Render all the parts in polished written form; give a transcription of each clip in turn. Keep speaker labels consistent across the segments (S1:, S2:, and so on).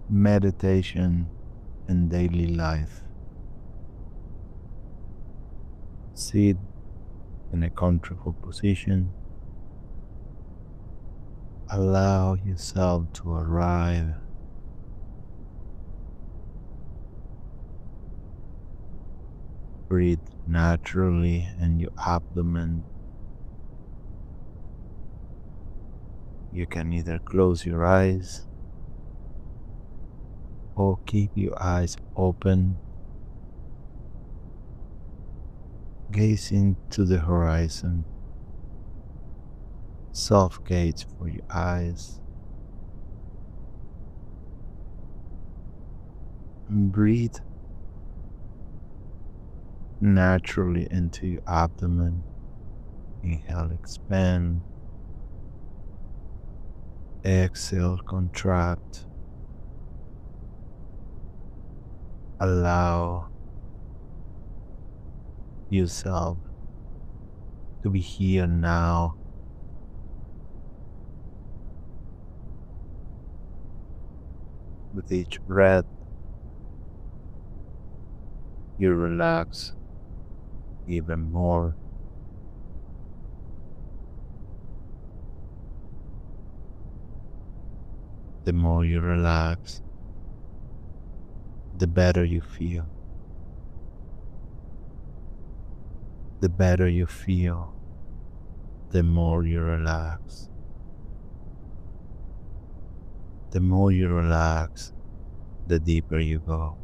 S1: meditation and daily life. Sit in a comfortable position. Allow yourself to arrive. Breathe naturally in your abdomen. You can either close your eyes or keep your eyes open, gazing to the horizon. Soft gaze for your eyes. And breathe naturally into your abdomen. Inhale, expand. Exhale, contract. Allow yourself to be here now. With each breath, you relax even more. The more you relax, the better you feel. The better you feel, the more you relax. The more you relax, the deeper you go.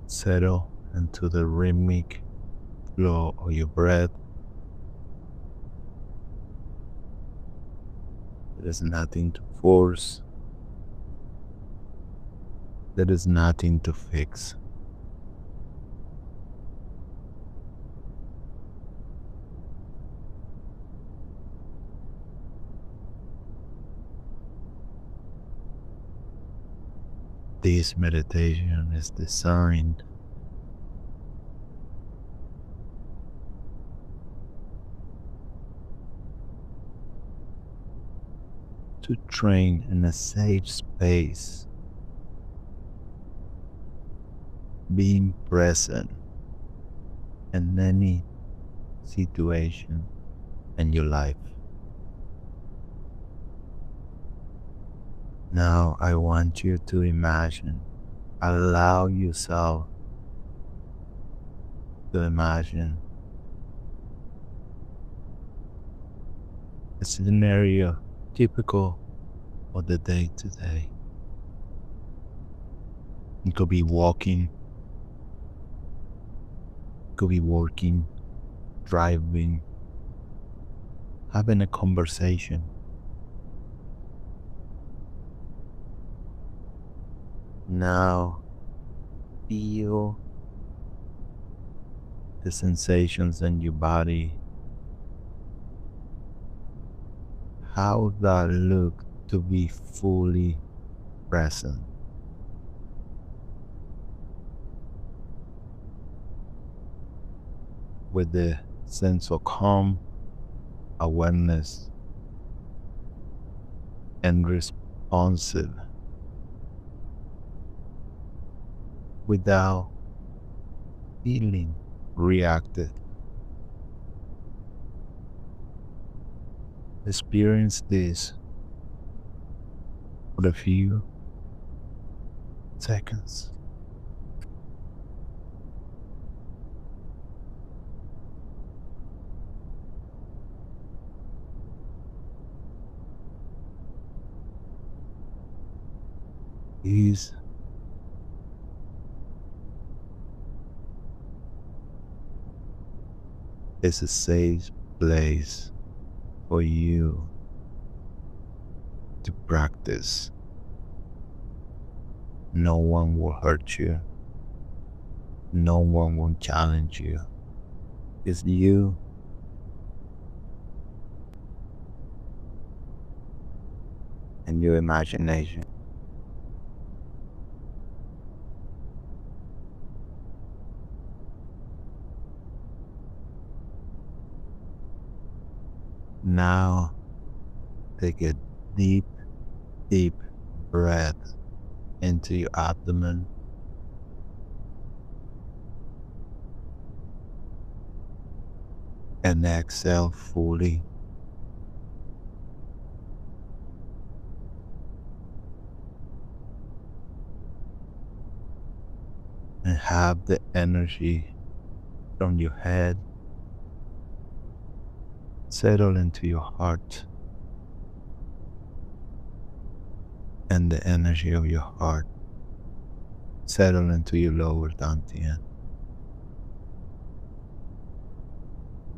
S1: Settle into the rhythmic flow of your breath. There is nothing to force. There is nothing to fix. This meditation is designed to train in a safe space, being present in any situation in your life. Now I want you to imagine, allow yourself to imagine a scenario typical of the day to day. You could be walking, could be working, driving, having a conversation. Now feel the sensations in your body. How that look to be fully present. With the sense of calm, awareness, and responsive, without feeling reactive. Experience this for a few seconds. This is a safe place for you to practice. No one will hurt you. No one will challenge you. It's you and your imagination. Now take a deep, deep breath into your abdomen and exhale fully. And have the energy from your head settle into your heart, and the energy of your heart settle into your lower dantian.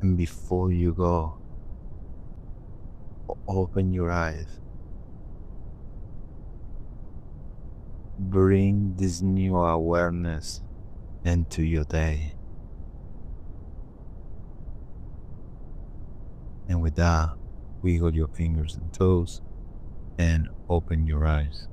S1: And before you go, open your eyes. Bring this new awareness into your day. And with that, wiggle your fingers and toes and open your eyes.